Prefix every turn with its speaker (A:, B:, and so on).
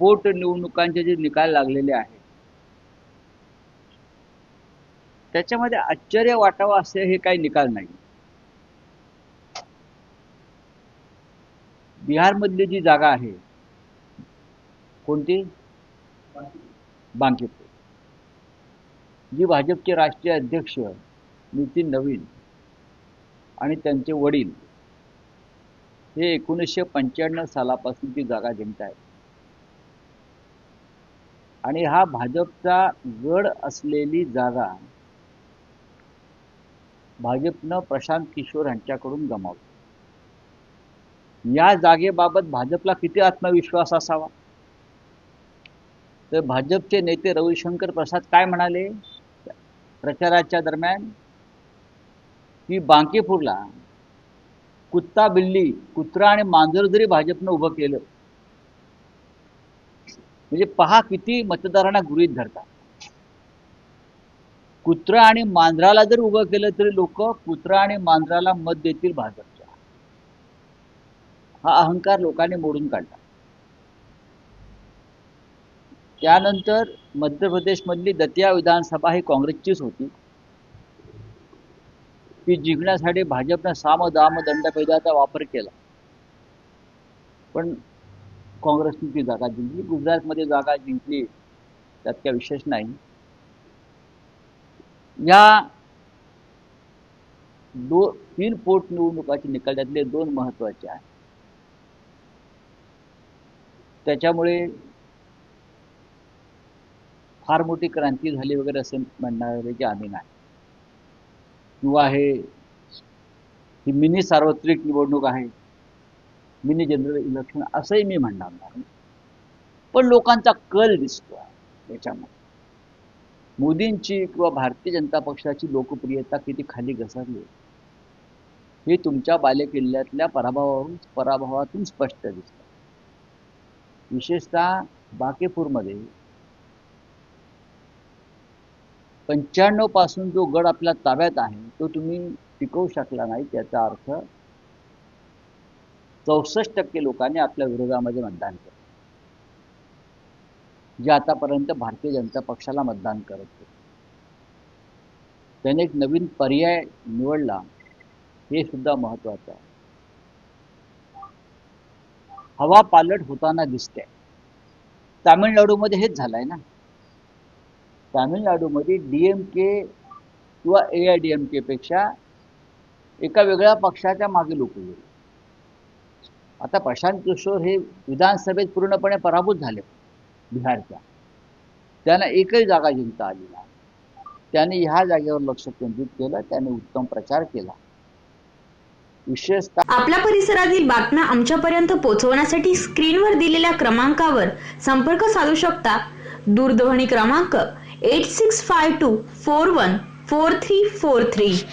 A: पोटनिवडणुकांचे जे निकाल लागलेले आहेत त्याच्यामध्ये आश्चर्य वाटावं असे हे काही निकाल नाही. बिहारमधली जी जागा आहे कोणती, बांकीपूर, जी भाजपचे राष्ट्रीय अध्यक्ष नितीन नवीन आणि त्यांचे वडील हे 1995 सालापासून ती जागा जिंकत आहेत आणि हा भाजपचा गड असलेली जागा भाजपनं प्रशांत किशोर यांच्याकडून गमावली. या जागेबाबत भाजपला किती आत्मविश्वास असावा. तर भाजपचे नेते रविशंकर प्रसाद काय म्हणाले प्रचाराच्या दरम्यान की बांकीपूरला कुत्ता बिल्ली, कुत्रा आणि मांजर जरी भाजपनं उभं केलं म्हणजे पहा किती मतदारांना गृहीत धरतात. कुत्रा आणि मांजराला जर उभं केलं तरी लोक कुत्रा आणि मांजराला मत देतील भाजपच्या. हा अहंकार लोकांनी मोडून काढला. त्यानंतर मध्य प्रदेशमधली दतिया विधानसभा ही काँग्रेसचीच होती. ती जिंकण्यासाठी भाजपनं साम दाम दंडभेदाचा वापर केला पण काँग्रेसने ती जागा जिंकली. गुजरातमध्ये जागा जिंकली त्यात काही विशेष नाही. या 3 पोटनिवडणुकाचे निकाल त्यातले 2 महत्वाचे आहेत. त्याच्यामुळे फार मोठी क्रांती झाली वगैरे असे म्हणणारे आम्ही नाही, किंवा ही मिनी सार्वत्रिक निवडणूक आहे, मिनी जनरल इलेक्शन असंही मी म्हणणार नाही. पण लोकांचा कल दिसतो याच्यामध्ये. मोदींची किंवा भारतीय जनता पक्षाची लोकप्रियता किती खाली घसरली हे तुमच्या बालेकिल्ल्यातल्या पराभवातून स्पष्ट दिसतं. विशेषतः बांकीपूरमध्ये 95 पासून जो गड आपल्या ताब्यात आहे तो तुम्ही टिकवू शकला नाही. त्याचा अर्थ 64% लोकांनी आपल्या विरोधामध्ये मतदान केलं, जे आतापर्यंत भारतीय जनता पक्षाला मतदान करत होते. त्याने एक नवीन पर्याय निवडला हे सुद्धा महत्वाचं आहे. हवा पालट होताना दिसते. तामिळनाडूमध्ये हेच झालंय ना. तामिळनाडूमध्ये डीएमके किंवा AIADMK पेक्षा एका वेगळ्या पक्षाच्या मागे लोक गेले. आता प्रशांत किशोर हे विधानसभेत पूर्णपणे पराभूत झाले बिहारच्या. त्यांना एकही जागा जिंकता आली नाही. त्याने ह्या जागेवर लक्ष केंद्रित केलं. त्याने उत्तम प्रचार केला. विशेषतः
B: आपल्या परिसरातील बातम्या आमच्यापर्यंत पोहोचवण्यासाठी स्क्रीनवर दिलेल्या क्रमांकावर संपर्क साधू शकता. दूरध्वनी क्रमांक 8652414343.